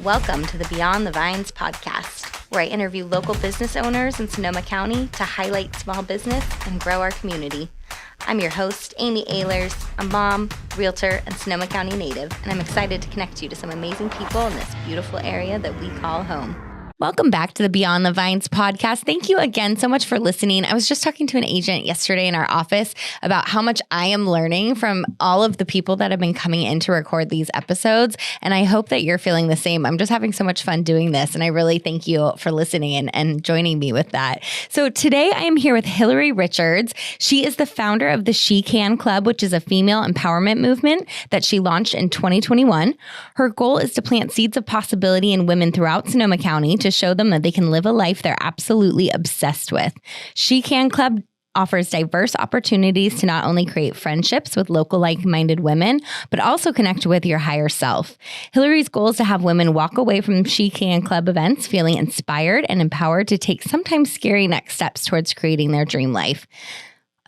Welcome to the Beyond the Vines podcast, where I interview local business owners in Sonoma County to highlight small business and grow our community. I'm your host, Amy Ehlers, a mom, realtor, and Sonoma County native, and I'm excited to connect you to some amazing people in this beautiful area that we call home. Welcome back to the Beyond the Vines podcast. Thank you again so much for listening. I was just talking to an agent yesterday in our office about how much I am learning from all of the people that have been coming in to record these episodes. And I hope that you're feeling the same. I'm just having so much fun doing this. And I really thank you for listening and joining me with that. So today I am here with Hilary Richards. She is the founder of the She Can Club, which is a female empowerment movement that she launched in 2021. Her goal is to plant seeds of possibility in women throughout Sonoma County to show them that they can live a life they're absolutely obsessed with. She Can Club offers diverse opportunities to not only create friendships with local like-minded women, but also connect with your higher self. Hilary's goal is to have women walk away from She Can Club events feeling inspired and empowered to take sometimes scary next steps towards creating their dream life.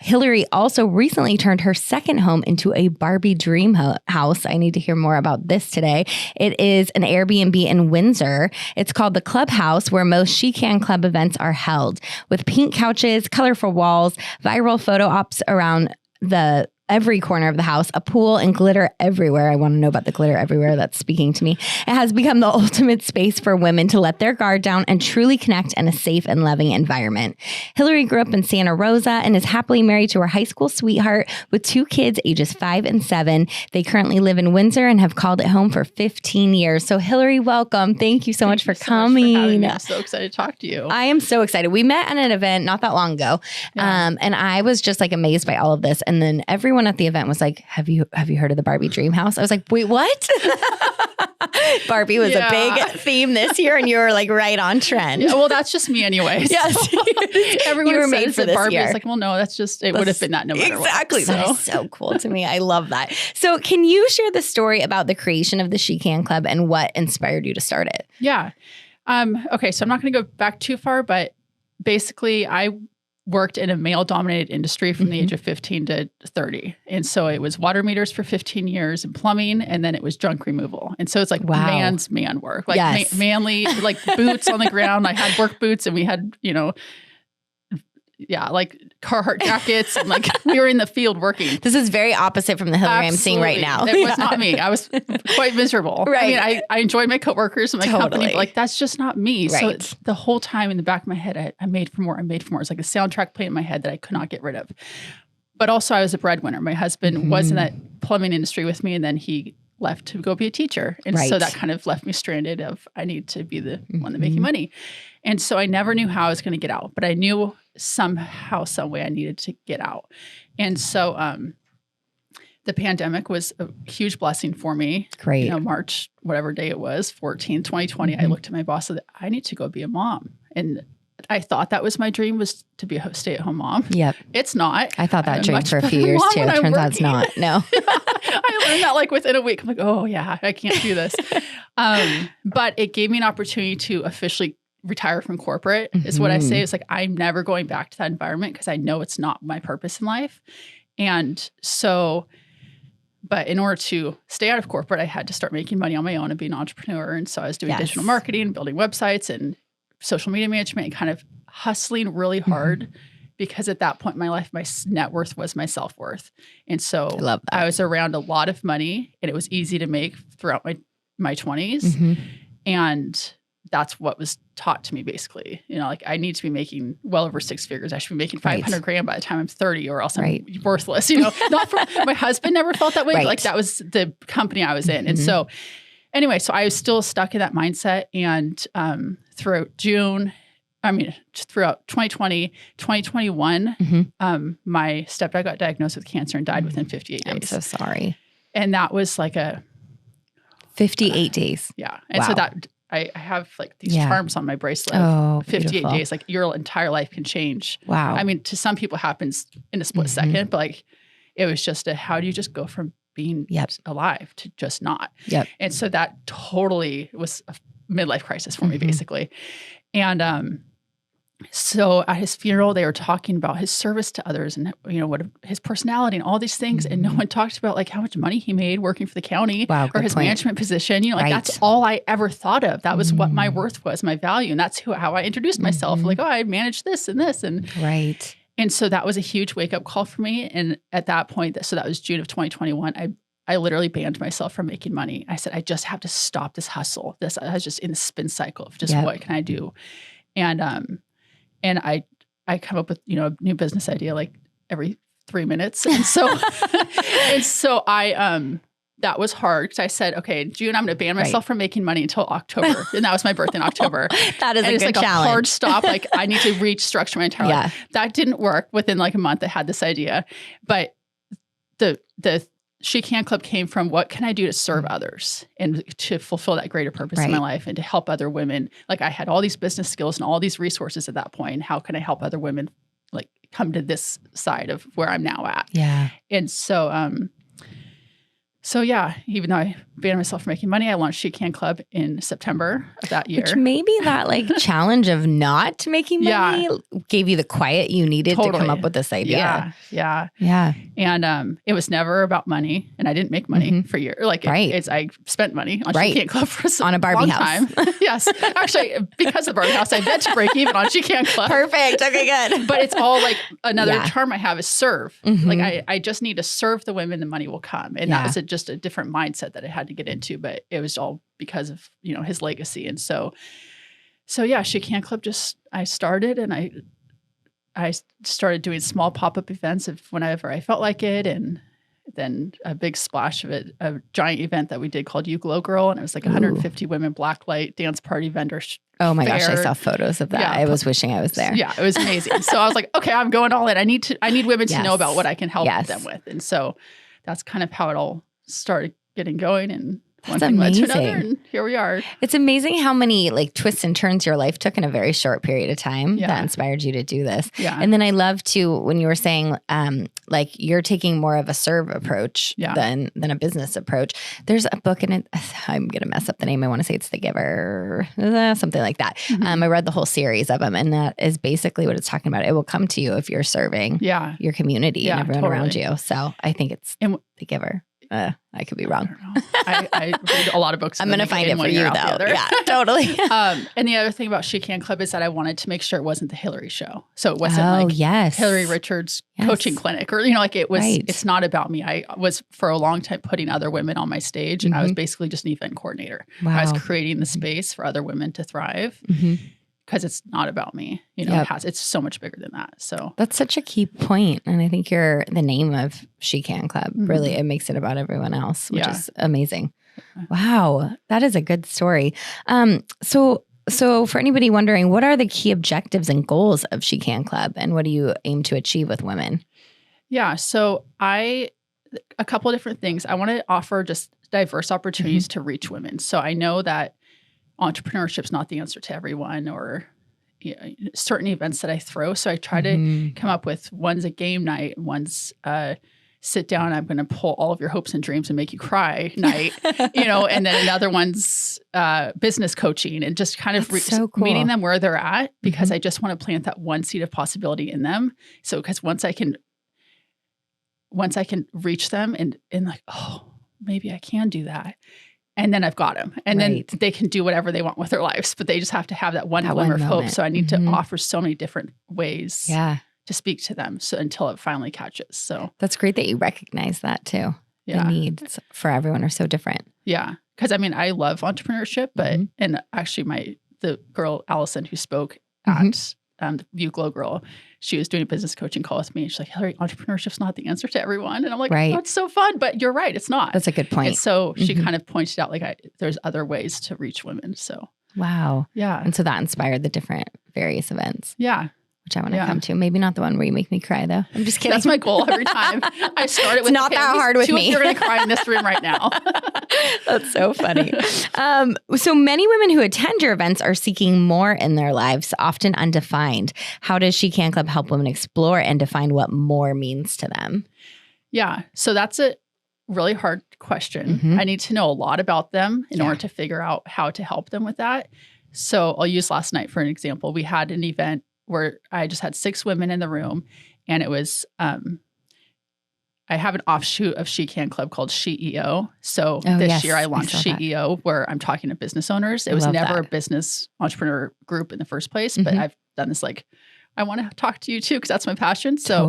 Hilary also recently turned her second home into a Barbie Dream House. I need to hear more about this today. It is an Airbnb in Windsor. It's called the Clubhouse, where most She Can Club events are held, with pink couches, colorful walls, viral photo ops around every corner of the house, a pool, and glitter everywhere. I want to know about the glitter everywhere. That's speaking to me. It has become the ultimate space for women to let their guard down and truly connect in a safe and loving environment. Hilary grew up in Santa Rosa and is happily married to her high school sweetheart with 2 kids, ages 5 and 7. They currently live in Windsor and have called it home for 15 years. So Hilary, welcome. Thank you so much for coming. For having me. I'm so excited to talk to you. I am so excited. We met at an event not that long ago. And I was just like amazed by all of this. And then everyone at the event was like, have you heard of the Barbie Dream House? I was like, wait, what? Barbie was a big theme this year, and you were like right on trend. Yeah, well, that's just me anyways. Yes. Everyone you were made says for that this Barbie year. is like, well, no, it would have been that no matter exactly. what. That is so cool to me. I love that. So can you share the story about the creation of the She Can Club and what inspired you to start it? Yeah. Okay, so I'm not going to go back too far, but basically I worked in a male-dominated industry from the age of 15 to 30. And so it was water meters for 15 years and plumbing, and then it was junk removal. And so it's like man's man work, like manly, like boots on the ground. I had work boots, and we had, like Carhartt jackets, and like we were in the field working. This is very opposite from the Hilary I'm seeing right now. It was not me. I was quite miserable. Right. I mean, I enjoyed my coworkers and my company, but like that's just not me. Right. So the whole time in the back of my head, I made for more. It's like a soundtrack playing in my head that I could not get rid of. But also I was a breadwinner. My husband was in that plumbing industry with me, and then he left to go be a teacher. And so that kind of left me stranded of I need to be the one that making money. And so I never knew how I was going to get out, but I knew somehow, some way I needed to get out. And so the pandemic was a huge blessing for me. Great. March, whatever day it was, 14th, 2020, I looked at my boss and said, I need to go be a mom. And I thought that was my dream, was to be a stay-at-home mom. Yep. It's not. I thought that dream for a few years too. It turns out it's not. No. I learned that like within a week. I'm like, oh yeah, I can't do this. But it gave me an opportunity to officially retire from corporate is what I say. It's like, I'm never going back to that environment because I know it's not my purpose in life. And so, but in order to stay out of corporate, I had to start making money on my own and be an entrepreneur. And so I was doing digital marketing, building websites and social media management, and kind of hustling really hard because at that point in my life, my net worth was my self-worth. And so I was around a lot of money, and it was easy to make throughout my 20s. And that's what was taught to me, basically. Like I need to be making well over 6 figures. I should be making 500 grand by the time I'm 30, or else I'm worthless. Not for my husband never felt that way. But like that was the company I was in. And so anyway, so I was still stuck in that mindset. And throughout throughout 2020, 2021, my stepdad got diagnosed with cancer and died within 58 days. I'm so sorry. And that was like 58 days. Yeah. And so that I have like these charms on my bracelet. 58 beautiful. days, like your entire life can change. Wow. I mean, to some people it happens in a split second, but like it was just how do you just go from being alive to just not? Yep. And so that totally was a midlife crisis for me, basically. And So at his funeral, they were talking about his service to others and, what his personality and all these things. And no one talked about like how much money he made working for the county or his management position. That's all I ever thought of. That was what my worth was, my value. And that's how I introduced myself. Like, I managed this and this. And And so that was a huge wake up call for me. And at that point, so that was June of 2021, I literally banned myself from making money. I said, I just have to stop this hustle. I was just in a spin cycle of just what can I do? And I come up with, a new business idea like every 3 minutes. And so, that was hard because I said, okay, June, I'm going to ban myself from making money until October. And that was my birthday in October. That is and a good like challenge. A hard stop. Like I need to restructure my entire life. That didn't work. Within like a month, I had this idea. But the She Can Club came from what can I do to serve others and to fulfill that greater purpose in my life and to help other women. Like I had all these business skills and all these resources at that point. How can I help other women like come to this side of where I'm now at? Yeah. And so yeah, even though I banned myself from making money, I launched She Can Club in September of that year. Which maybe that like challenge of not making money gave you the quiet you needed to come up with this idea. Yeah. And it was never about money, and I didn't make money for years. Like I spent money on She Can Club for on a Barbie long house. Time. Yes, actually, because of the Barbie house, I bet to break even on She Can Club. Perfect. Okay, good. But it's all like another term I have is serve. Like I just need to serve the women, the money will come, and that was just a different mindset that I had to get into. But it was all because of his legacy, and so yeah, She Can Club I started, and I started doing small pop-up events whenever I felt like it, and then a big splash of it, a giant event that we did called You Glow Girl, and it was like 150 women blacklight dance party vendors. Oh my gosh, I saw photos of that. Yeah, I was wishing I was there. Yeah, it was amazing. So I was like, okay, I'm going all in. I need women to know about what I can help them with, and so that's kind of how it all started getting going, and one thing led to another, and here we are. It's amazing how many like twists and turns your life took in a very short period of time that inspired you to do this. Yeah. And then I love to, when you were saying like you're taking more of a serve approach than a business approach. There's a book in it. I'm going to mess up the name. I want to say it's The Giver, something like that. I read the whole series of them, and that is basically what it's talking about. It will come to you if you're serving your community and everyone around you. So I think it's The Giver. I could be wrong. I read a lot of books. I'm going to find it for you, though. Yeah, totally. And the other thing about She Can Club is that I wanted to make sure it wasn't the Hilary show. So it wasn't Hilary Richards coaching clinic, or like it was. It's not about me. I was for a long time putting other women on my stage, and I was basically just an event coordinator. Wow. I was creating the space for other women to thrive. Because it's not about me, it's so much bigger than that. So that's such a key point. And I think the name of She Can Club, really, it makes it about everyone else, which is amazing. Wow. That is a good story. So for anybody wondering, what are the key objectives and goals of She Can Club, and what do you aim to achieve with women? Yeah. So a couple of different things. I want to offer just diverse opportunities to reach women. So I know that entrepreneurship is not the answer to everyone, or certain events that I throw. So I try to come up with, one's a game night, one's sit down, I'm going to pull all of your hopes and dreams and make you cry night, and then another one's business coaching, and just kind of so cool. meeting them where they're at, because I just want to plant that one seed of possibility in them. So because once I can reach them and like, oh, maybe I can do that. And then I've got them. And then they can do whatever they want with their lives, but they just have to have that one glimmer of hope. So I need to offer so many different ways to speak to them until it finally catches. So that's great that you recognize that too. The needs for everyone are so different. Yeah. Because I love entrepreneurship, but and actually the girl Allison who spoke at You Glow Girl, she was doing a business coaching call with me. And she's like, Hilary, entrepreneurship's not the answer to everyone. And I'm like, oh, it's so fun, but you're right, it's not. That's a good point. And so she kind of pointed out there's other ways to reach women. So wow. Yeah. And so that inspired the different various events. Yeah. Which I want to come to. Maybe not the one where you make me cry, though. I'm just kidding. That's my goal every time. I start it with, it's not that hard with me. You're going to cry in this room right now. That's so funny. So many women who attend your events are seeking more in their lives, often undefined. How does She Can Club help women explore and define what more means to them? Yeah. So that's a really hard question. I need to know a lot about them in order to figure out how to help them with that. So I'll use last night for an example. We had an event where I just had 6 women in the room, and it was, I have an offshoot of She Can Club called SheEO. So this year I launched SheEO, where I'm talking to business owners. It was never a business entrepreneur group in the first place, but I've done this like, I want to talk to you too, because that's my passion. So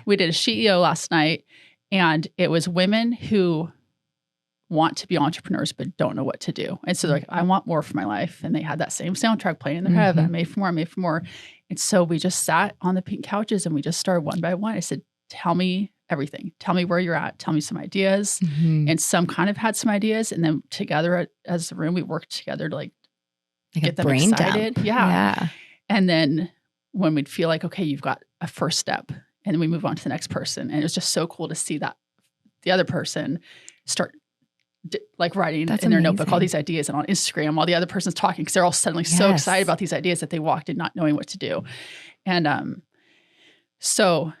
we did a SheEO last night, and it was women who want to be entrepreneurs but don't know what to do. And so they're like, I want more for my life. And they had that same soundtrack playing in their head. I made for more, I made for more. And so we just sat on the pink couches and we just started one by one. I said, tell me everything. Tell me where you're at. Tell me some ideas. And some kind of had some ideas. And then together as a room, we worked together to like get them excited. Yeah. And then when we'd feel like, okay, you've got a first step, and then we move on to the next person. And it was just so cool to see that the other person start like writing in their notebook all these ideas, and on Instagram while the other person's talking, because they're all suddenly so excited about these ideas that they walked in not knowing what to do. And so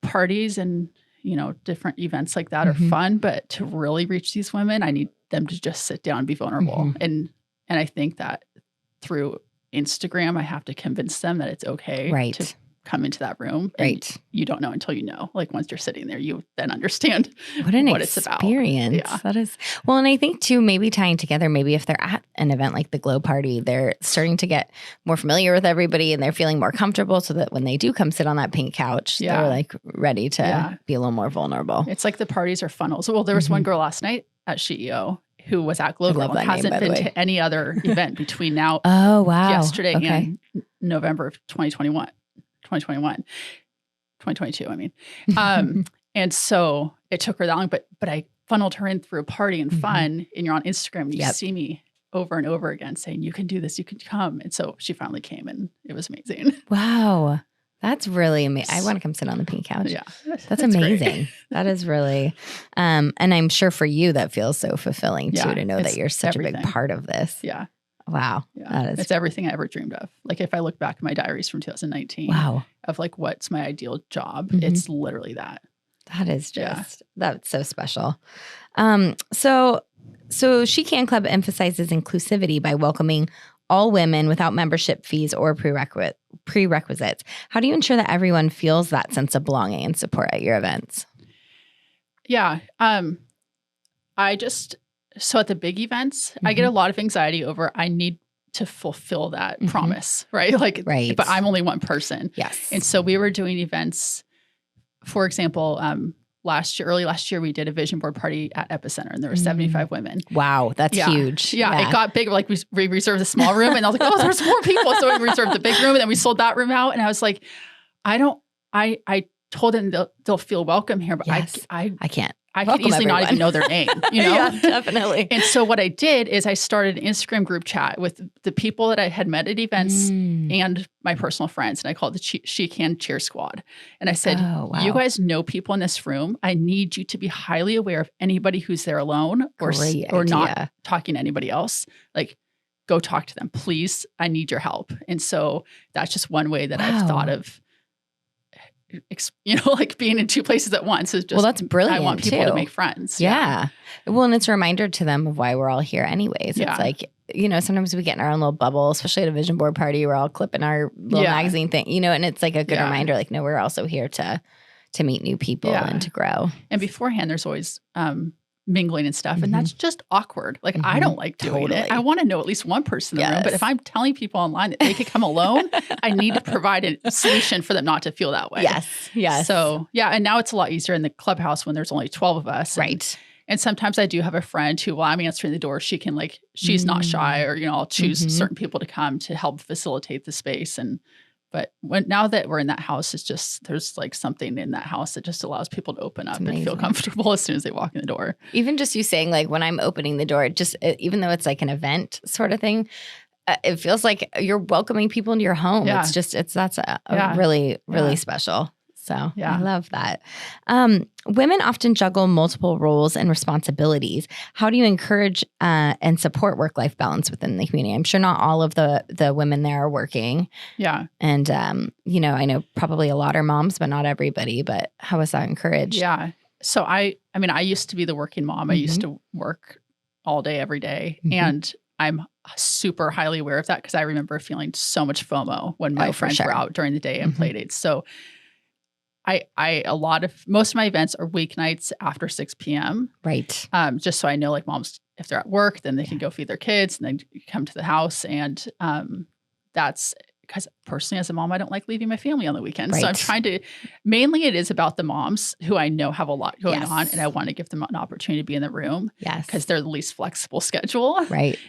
parties and, you know, different events like that are fun, but to really reach these women, I need them to just sit down and be vulnerable. And I think that through Instagram, I have to convince them that it's okay to come into that room. And you don't know until you know. Like once you're sitting there, you then understand what it's about. Yeah. That is. Well, and I think too, maybe tying together, maybe if they're at an event like the Glow Party, they're starting to get more familiar with everybody and they're feeling more comfortable, so that when they do come sit on that pink couch, they're like ready to be a little more vulnerable. It's like the parties are funnels. Well, there was one girl last night at SheEO who was at Glow Girl and hasn't been to any other event between now yesterday and November of 2022, I mean. And so it took her that long, but I funneled her in through a party and fun, and you're on Instagram and you see me over and over again saying, you can do this, you can come. And so she finally came, and it was amazing. Wow. That's really amazing. I want to come sit on the pink couch. Yeah. That's amazing. That is really, and I'm sure for you that feels so fulfilling too, to know that you're such a big part of this. Yeah. Wow. Yeah. It's everything I ever dreamed of. Like if I look back at my diaries from 2019 of like, what's my ideal job? It's literally that. That is just, that's so special. So She Can Club emphasizes inclusivity by welcoming all women without membership fees or prerequisites. How do you ensure that everyone feels that sense of belonging and support at your events? Yeah. So at the big events, I get a lot of anxiety over, I need to fulfill that promise, right? Like, but I'm only one person. Yes. And so we were doing events, for example, early last year, we did a vision board party at Epicenter, and there were 75 women. Wow. That's huge. Yeah. It got big. Like we reserved a small room, and I was like, oh, there's more people. So we reserved the big room, and then we sold that room out. And I was like, I told them they'll feel welcome here, but I can't. I can easily not even know their name, you know? Yeah, definitely. And so what I did is I started an Instagram group chat with the people that I had met at events and my personal friends. And I called it the She Can Cheer Squad. And I said, you guys know people in this room. I need you to be highly aware of anybody who's there alone or not talking to anybody else. Like, go talk to them, please. I need your help. And so that's just one way that I've thought of, you know, like being in two places at once is just, well, that's brilliant. I want people to make friends. Yeah. Well, and it's a reminder to them of why we're all here anyways. It's like, you know, sometimes we get in our own little bubble, especially at a vision board party, we're all clipping our little magazine thing, you know, and it's like a good reminder, like, no, we're also here to meet new people and to grow. And beforehand, there's always mingling and stuff. And that's just awkward. Like, I don't like doing it. I want to know at least one person in the room. But if I'm telling people online that they could come alone, I need to provide a solution for them not to feel that way. Yes. So, and now it's a lot easier in the Clubhouse when there's only 12 of us. And sometimes I do have a friend who, while I'm answering the door, she can like, she's not shy, or, you know, I'll choose certain people to come to help facilitate the space. But now that we're in that house, it's just, there's like something in that house that just allows people to open up and feel comfortable as soon as they walk in the door. Even just you saying like, when I'm opening the door, even though it's like an event sort of thing, it feels like you're welcoming people into your home. It's just, that's really, really special. So I love that. Women often juggle multiple roles and responsibilities. How do you encourage and support work-life balance within the community? I'm sure not all of the women there are working. Yeah. And, you know, I know probably a lot are moms, but not everybody. But how is that encouraged? Yeah. So I mean, I used to be the working mom. I used to work all day, every day. And I'm super highly aware of that because I remember feeling so much FOMO when my friends were out during the day and play dates. So most of my events are weeknights after 6 p.m. Right. Just so I know, like, moms, if they're at work, then they can go feed their kids and then come to the house. And that's because personally, as a mom, I don't like leaving my family on the weekends. Right. So I'm trying to, mainly it is about the moms who I know have a lot going on, and I want to give them an opportunity to be in the room. Yes. Because they're the least flexible schedule. Right.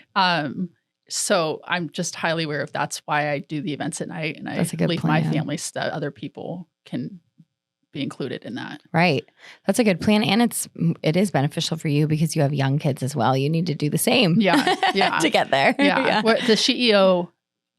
So I'm just highly aware of that's why I do the events at night, and I leave my family so that other people can be included in that. Right. That's a good plan. And it is beneficial for you because you have young kids as well. You need to do the same. Yeah. to get there. Yeah. The CEO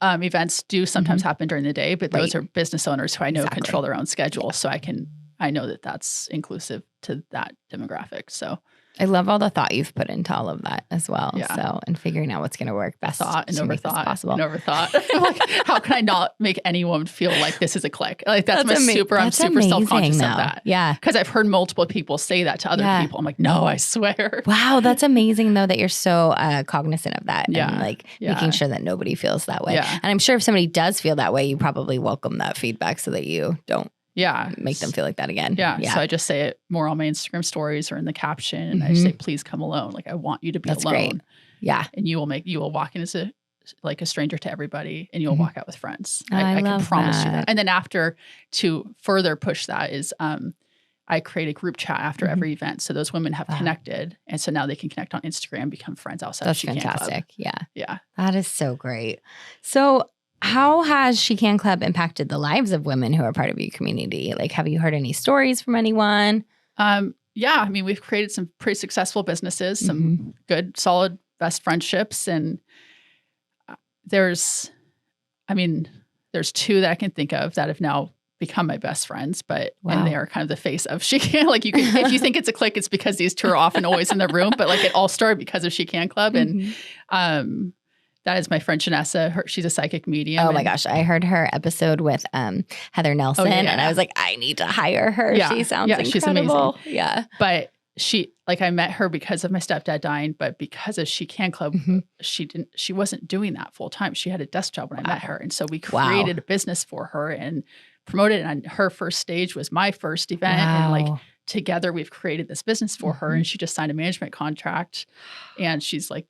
events do sometimes happen during the day, but those are business owners who I know control their own schedule. So I know that that's inclusive to that demographic. So I love all the thought you've put into all of that as well. Yeah. So, and figuring out what's going to work best. Thought and overthought. Possible. And overthought. Like, how can I not make anyone feel like this is a click? Like I'm super self-conscious of that. Yeah. Because I've heard multiple people say that to other people. I'm like, no, I swear. Wow. That's amazing though, that you're so cognizant of that and like making sure that nobody feels that way. Yeah. And I'm sure if somebody does feel that way, you probably welcome that feedback so that you don't make them feel like that again. Yeah. So I just say it more on my Instagram stories or in the caption. And I just say, please come alone. Like, I want you to be alone. Great. Yeah. And you will walk in as a stranger to everybody, and you'll walk out with friends. I can promise you that. And then after, to further push that is, I create a group chat after every event. So those women have connected. And so now they can connect on Instagram, become friends outside of She Can Club. That's fantastic. Yeah. Yeah. That is so great. So how has She Can Club impacted the lives of women who are part of your community? Like, have you heard any stories from anyone? Yeah. I mean, we've created some pretty successful businesses, some good, solid, best friendships. And there's two that I can think of that have now become my best friends, and they are kind of the face of She Can. Like, if you think it's a clique, it's because these two are often always in the room, but like it all started because of She Can Club. And, that is my friend Janessa. She's a psychic medium. Oh my gosh. I heard her episode with Heather Nelson and I was like, I need to hire her. Yeah. She sounds incredible. She's amazing. Yeah. But I met her because of my stepdad dying, but because of She Can Club, she wasn't doing that full time. She had a desk job when I met her. And so we created a business for her and promoted it. And her first stage was my first event. And like together we've created this business for her. And she just signed a management contract and she's like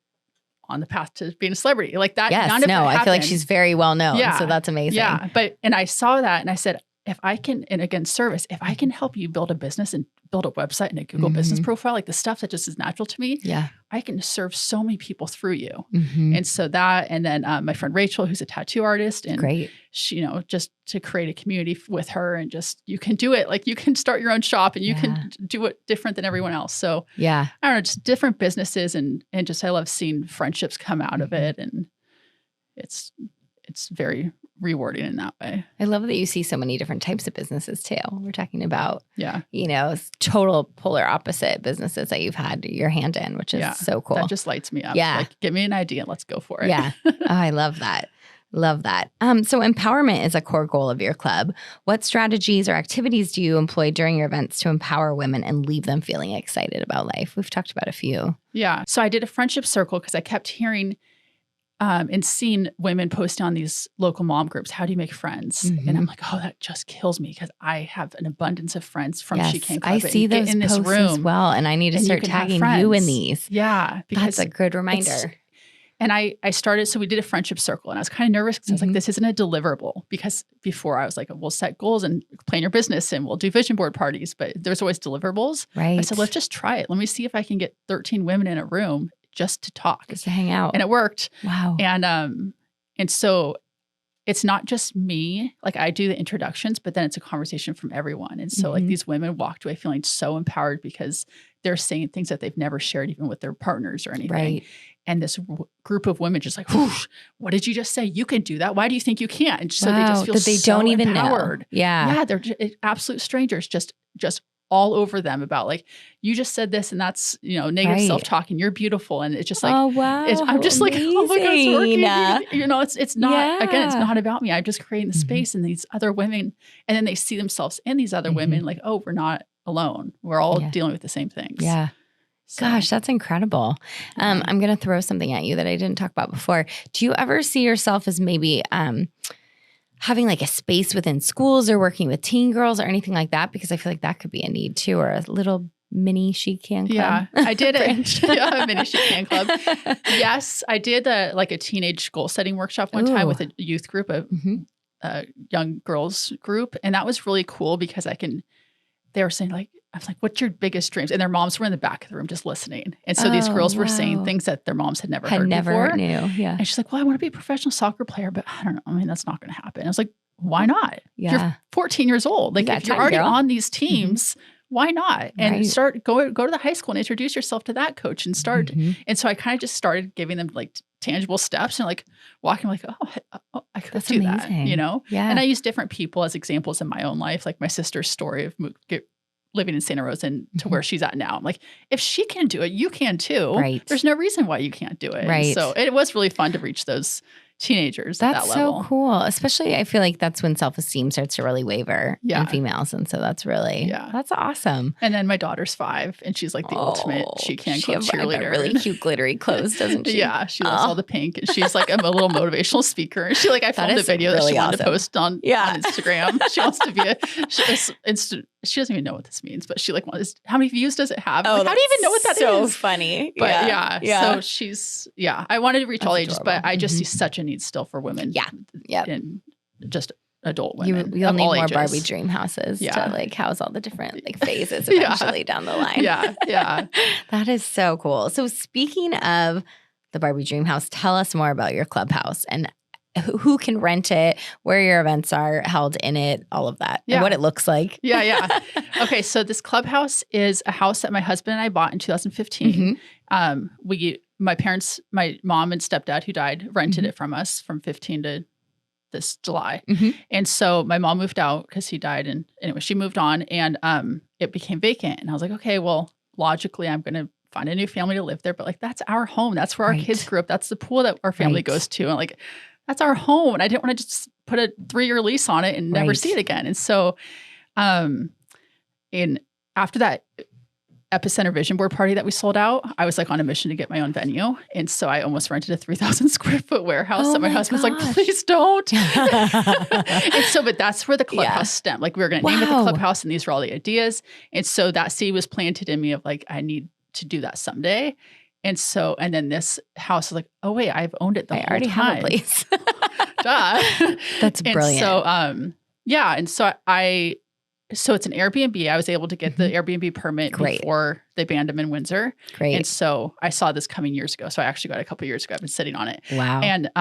on the path to being a celebrity like that. Yes, I feel like she's very well known. Yeah. So that's amazing. Yeah. And I saw that and I said, if I can, and again, service, if I can help you build a business and build a website and a Google business profile, like the stuff that just is natural to me, I can serve so many people through you. And so that, and then my friend Rachel, who's a tattoo artist, and she, just to create a community with her and just, you can do it. Like you can start your own shop and you can do it different than everyone else. So I don't know, just different businesses and just, I love seeing friendships come out of it. And it's very rewarding in that way. I love that you see so many different types of businesses too. We're talking about, total polar opposite businesses that you've had your hand in, which is so cool. That just lights me up. Yeah. Like, give me an idea. Let's go for it. Yeah. Oh, I love that. Love that. So empowerment is a core goal of your club. What strategies or activities do you employ during your events to empower women and leave them feeling excited about life? We've talked about a few. Yeah. So I did a friendship circle because I kept hearing and seeing women post on these local mom groups, how do you make friends? And I'm like, oh, that just kills me because I have an abundance of friends from She Can Club. I see those in this posts room as well. And I need to start tagging you in these. Yeah. Because that's a good reminder. And I started, so we did a friendship circle and I was kind of nervous because I was like, this isn't a deliverable, because before I was like, we'll set goals and plan your business and we'll do vision board parties, but there's always deliverables. Right. I said, let's just try it. Let me see if I can get 13 women in a room just to talk. Just to hang out. And it worked. Wow. And so it's not just me, like I do the introductions, but then it's a conversation from everyone. And so like these women walked away feeling so empowered because they're saying things that they've never shared even with their partners or anything. Right. And this group of women just like, whoosh, what did you just say? You can do that. Why do you think you can't? And so they just feel they so don't even empowered. Know. Yeah. Yeah. They're just absolute strangers, just all over them about like, you just said this and that's, negative self-talk and you're beautiful. And it's just like, oh, wow. I'm just like, oh my God, it's working. It's not, again, it's not about me. I'm just creating the space and these other women, and then they see themselves in these other women like, oh, we're not alone. We're all dealing with the same things. Yeah. So, Gosh, that's incredible. I'm going to throw something at you that I didn't talk about before. Do you ever see yourself as maybe having like a space within schools or working with teen girls or anything like that? Because I feel like that could be a need too, or a little mini She Can Club. Yeah, I did it. Yeah, a mini She Can Club. Yes, I did a teenage goal setting workshop one time with a youth group, a young girls group. And that was really cool because they were saying like, I was like, what's your biggest dreams? And their moms were in the back of the room just listening. And so these girls were saying things that their moms had never heard before. Yeah. And she's like, well, I want to be a professional soccer player, but I don't know. I mean, that's not going to happen. I was like, why not? Yeah. You're 14 years old. Like if you're already on these teams, why not? And go to the high school and introduce yourself to that coach and start. And so I kind of just started giving them like tangible steps and like walking like, oh I could do that, you know? Yeah. And I use different people as examples in my own life, like my sister's story of living in Santa Rosa and to where she's at now. I'm like, if she can do it, you can too. Right. There's no reason why you can't do it. Right. And so it was really fun to reach those teenagers at that level. That's so cool. Especially I feel like that's when self-esteem starts to really waver in females. And so that's really, that's awesome. And then my daughter's 5 and she's like the ultimate She Can Club cheerleader. Really cute glittery clothes, doesn't she? Yeah. She loves all the pink and she's like a little motivational speaker. And she I filmed a video that she wanted to post on Instagram. She wants to be she doesn't even know what this means, but she how many views does it have? Oh, like, how do you even know what that is? So funny. But so she's, I wanted to reach all ages, but I just see such a need still for women. Yeah. Yeah. And just adult women. You'll need more ages. Barbie Dream Houses to like house all the different like phases eventually down the line. Yeah. Yeah. That is so cool. So speaking of the Barbie Dream House, tell us more about your Clubhouse and who can rent it, where your events are held in it, all of that, and what it looks like. Yeah. Okay, so this Clubhouse is a house that my husband and I bought in 2015. My mom and stepdad who died rented it from us from 15 to this July. And so my mom moved out because he died. And anyway, she moved on and it became vacant. And I was like, okay, well, logically, I'm going to find a new family to live there. But like, that's our home. That's where our kids grew up. That's the pool that our family goes to. And like, that's our home. And I didn't want to just put a 3-year lease on it and never see it again. And so after that Epicenter Vision Board party that we sold out, I was like on a mission to get my own venue. And so I almost rented a 3,000 square foot warehouse. And my husband's like, please don't. And so, but that's where the Clubhouse stemmed. Like we were going to name it the Clubhouse and these were all the ideas. And so that seed was planted in me of like, I need to do that someday. And so, and then this house is like, oh wait, I've owned it the whole time. I already have a place. Duh. That's brilliant. And so, so it's an Airbnb. I was able to get the Airbnb permit before they banned them in Windsor. Great. And so I saw this coming years ago. So I actually got it a couple of years ago. I've been sitting on it. Wow. And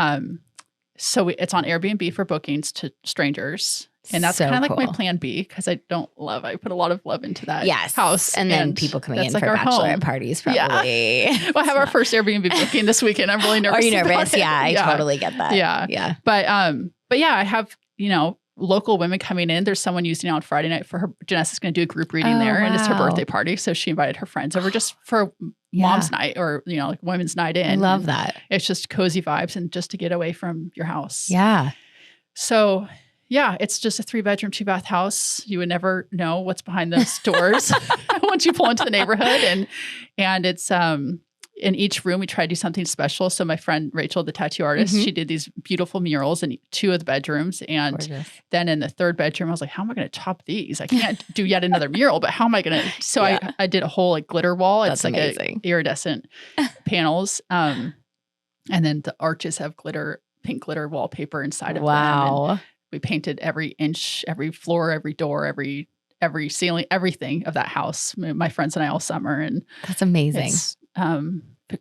so it's on Airbnb for bookings to strangers. And that's kind of like my plan B because I put a lot of love into that house. And then people coming in for bachelorette parties probably. Yeah. We'll have our first Airbnb booking this weekend. I'm really nervous. Are you nervous? Yeah, I totally get that. Yeah. But yeah, I have, local women coming in. There's someone using it on Friday night for her. Janessa's going to do a group reading there and it's her birthday party. So she invited her friends over just for mom's night or, like women's night in. I love that. It's just cozy vibes and just to get away from your house. Yeah. So it's just a 3-bedroom, 2-bath house. You would never know what's behind those doors once you pull into the neighborhood. And it's, in each room, we try to do something special. So my friend Rachel, the tattoo artist, she did these beautiful murals in 2 of the bedrooms. And then in the 3rd bedroom, I was like, how am I going to top these? I can't do yet another mural, but how am I going to? So I did a whole glitter wall. It's like amazing. Iridescent panels. And then the arches have pink glitter wallpaper inside of them. And we painted every inch, every floor, every door, every ceiling, everything of that house. My friends and I all summer. And that's amazing.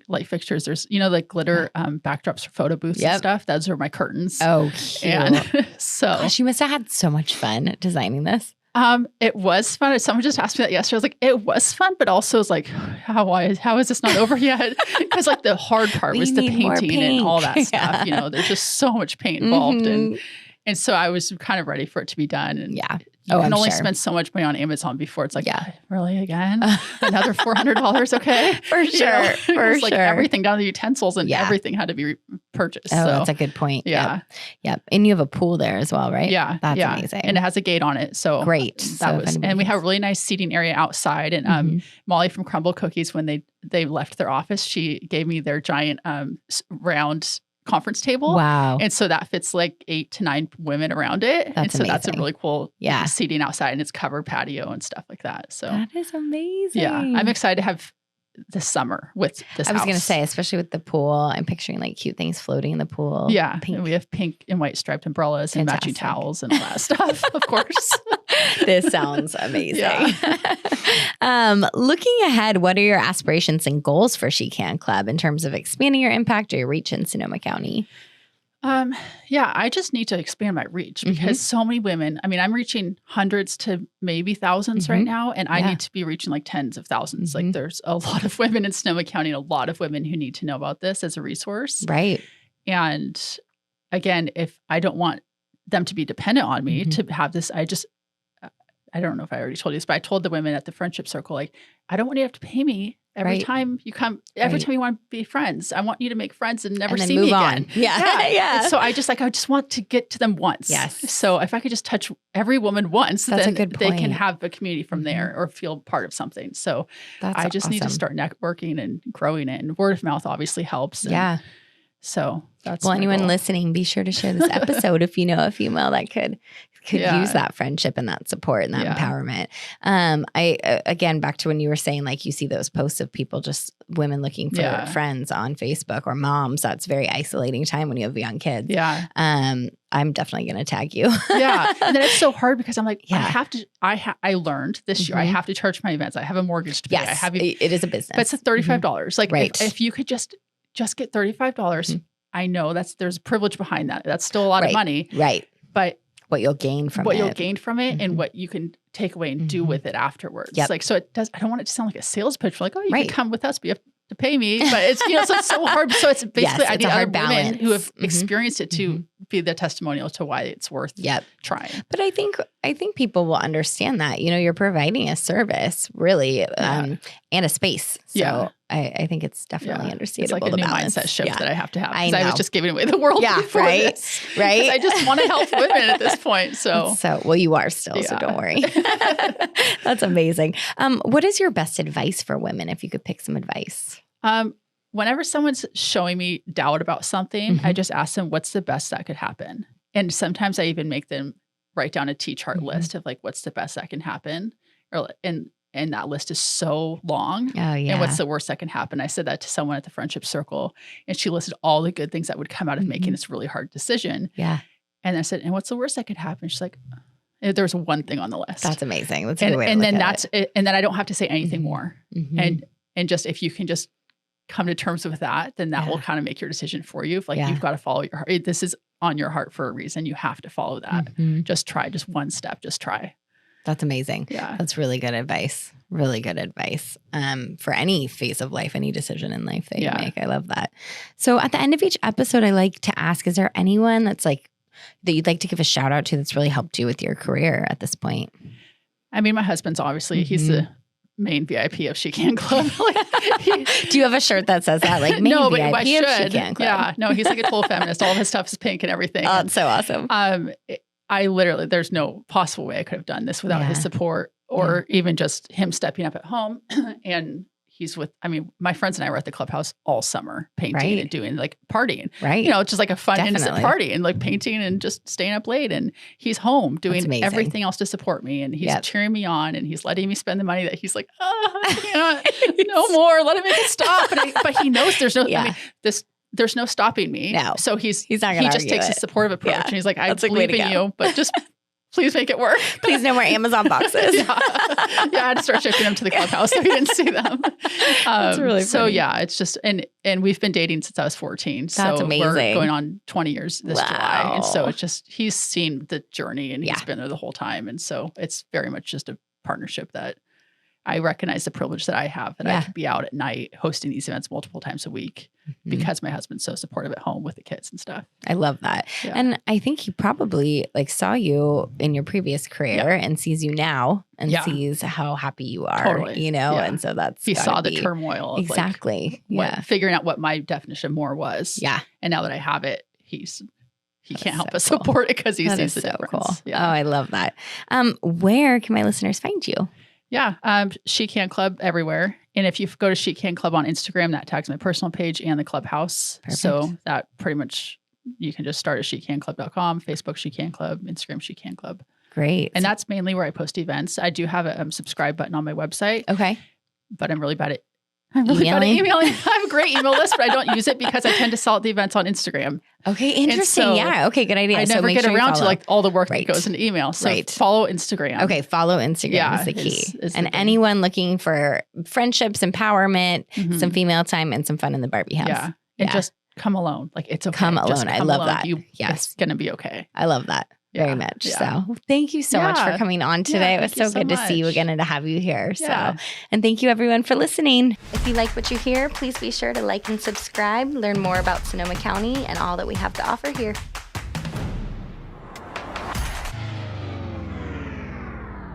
Light fixtures. There's, like glitter backdrops for photo booths and stuff. Those are my curtains. Oh, cute. And so gosh, you must have had so much fun designing this. It was fun. Someone just asked me that yesterday. I was like, it was fun, but also was like, how is this not over yet? Because like the hard part was the painting and all that stuff. There's just so much paint involved. And so I was kind of ready for it to be done. And Yeah. you can I'm only sure. spend so much money on Amazon before it's like, Yeah. really again? Another $400? Okay. For sure. For It's like sure. everything down to the utensils and Yeah. everything had to be purchased. Oh, So, that's a good point. yeah. Yep. And you have a pool there as well, right? Yeah. That's yeah. amazing. And it has a gate on it. So Great. and we have a really nice seating area outside. And Molly from Crumble Cookies, when they left their office, she gave me their giant round conference table. Wow. And so that fits like 8 to 9 women around it. That's and so that's a amazing. really cool Yeah. seating outside, and it's covered patio and stuff like that. So That is amazing. yeah, I'm excited to have this summer with this I was going to house. say, especially with the pool, I'm picturing like cute things floating in the pool. Yeah. Pink. And we have pink and white striped umbrellas and matching Fantastic. towels and all that stuff, of course. This sounds amazing. Yeah. Looking ahead, what are your aspirations and goals for She Can Club in terms of expanding your impact or your reach in Sonoma County? Yeah, I just need to expand my reach because so many women, I mean, I'm reaching hundreds to maybe thousands right now, and I need to be reaching like tens of thousands. Like there's a lot of women in Sonoma County and a lot of women who need to know about this as a resource. Right. And again, if I don't want them to be dependent on me to have this, I don't know if I already told you this, but I told the women at the friendship circle, like, I don't want you to have to pay me every time you come, every time you want to be friends. I want you to make friends and never see me again. Yeah. Yeah. And so I just want to get to them once. Yes. So if I could just touch every woman once, That's then a good they can point. have a community from there or feel part of something. So That's I just need to awesome. start networking and growing it. And word of mouth obviously helps. And Yeah. so that's Well, my anyone goal. listening, be sure to share this episode if you know a female that could use that friendship and that support and that empowerment. Again, back to when you were saying, like, you see those posts of people, just women looking for friends on Facebook or moms. That's very isolating time when you have young kids. Yeah. I'm definitely going to tag you. Yeah. And then it's so hard because I'm like, I learned this year, I have to charge my events. I have a mortgage to pay. Yes, it is a business. But it's $35. Like Right. if you could just get $35, I know there's a privilege behind that. That's still a lot of money. Right. But what you'll gain from it. And what you can take away and do with it afterwards. Yep. Like, so I don't want it to sound like a sales pitch. Like, oh, you can come with us, but you have to pay me. But it's, so it's so hard. So it's basically, I need other women who have experienced it to be the testimonial to why it's worth trying. But I think people will understand that, you're providing a service really, and a space. So I think it's definitely understandable. It's like a new balance. mindset shift that I have to have. I Because I was just giving away the world before this. Right. I just want to help women at this point. So well, you are still, so don't worry. That's amazing. What is your best advice for women, if you could pick some advice? Whenever someone's showing me doubt about something, I just ask them, what's the best that could happen? And sometimes I even make them write down a T-chart list of like, what's the best that can happen? And that list is so long. Oh, yeah. And what's the worst that can happen? I said that to someone at the friendship circle, and she listed all the good things that would come out of making this really hard decision. Yeah. And I said, and what's the worst that could happen? She's like, there's one thing on the list. That's amazing. That's a good way to and look then at that's it. And then I don't have to say anything more. And just, if you can just come to terms with that, then that will kind of make your decision for you. If you've got to follow your heart. This is on your heart for a reason. You have to follow that. Just try, just one step, just try. That's amazing. Yeah. That's really good advice. Really good advice for any phase of life, any decision in life that you make. I love that. So at the end of each episode, I like to ask, is there anyone that's like, that you'd like to give a shout out to that's really helped you with your career at this point? I mean, my husband's obviously, he's the main VIP of She Can Club. Do you have a shirt that says that? Like, main no, VIP but I of should. She Can Club? Yeah. No, he's like a total feminist. All of his stuff is pink and everything. Oh, it's so awesome. I literally, there's no possible way I could have done this without his support or even just him stepping up at home. And he's my friends and I were at the Clubhouse all summer painting and doing like partying. Right. It's just like a fun, innocent party and like painting and just staying up late. And he's home doing everything else to support me. And he's cheering me on and he's letting me spend the money that he's like, no more, let him make it stop. But he knows there's no, there's no stopping me. No. So he not going to just takes a supportive approach and he's like, I believe in you, but just please make it work. Please no more Amazon boxes. I had to start shipping them to the Clubhouse so he didn't see them. That's really funny. So it's just, and we've been dating since I was 14. That's so amazing. We're going on 20 years this July. And so it's just, he's seen the journey and he's been there the whole time. And so it's very much just a partnership that I recognize the privilege that I have that I could be out at night hosting these events multiple times a week because my husband's so supportive at home with the kids and stuff. I love that. Yeah. And I think he probably like saw you in your previous career and sees you now and sees how happy you are, you know? Yeah. And so that's he saw the turmoil of exactly. Like figuring out what my definition more was. Yeah. And now that I have it, he can't help but support it because he sees the difference. Cool. Yeah. Oh, I love that. Where can my listeners find you? Yeah. She Can Club everywhere. And if you go to She Can Club on Instagram, that tags my personal page and the Clubhouse. Perfect. So that pretty much, you can just start at shecanclub.com, Facebook She Can Club, Instagram She Can Club. Great. And that's mainly where I post events. I do have a subscribe button on my website. Okay. But I'm really bad at emailing. I have a great email list, but I don't use it because I tend to sell the events on Instagram. Okay, interesting. So yeah. Okay, good idea. I never get around to like all the work that goes into email. So follow Instagram. Okay, follow Instagram is the key. And anyone looking for friendships, empowerment, some female time, and some fun in the Barbie house. Yeah. And just come alone. Like it's okay. Come alone. I love that. It's going to be okay. I love that. Very much. So thank you so much for coming on today. It was so good to see you again and to have you here. So, and thank you everyone for listening. If you like what you hear, please be sure to like and subscribe, learn more about Sonoma County and all that we have to offer here.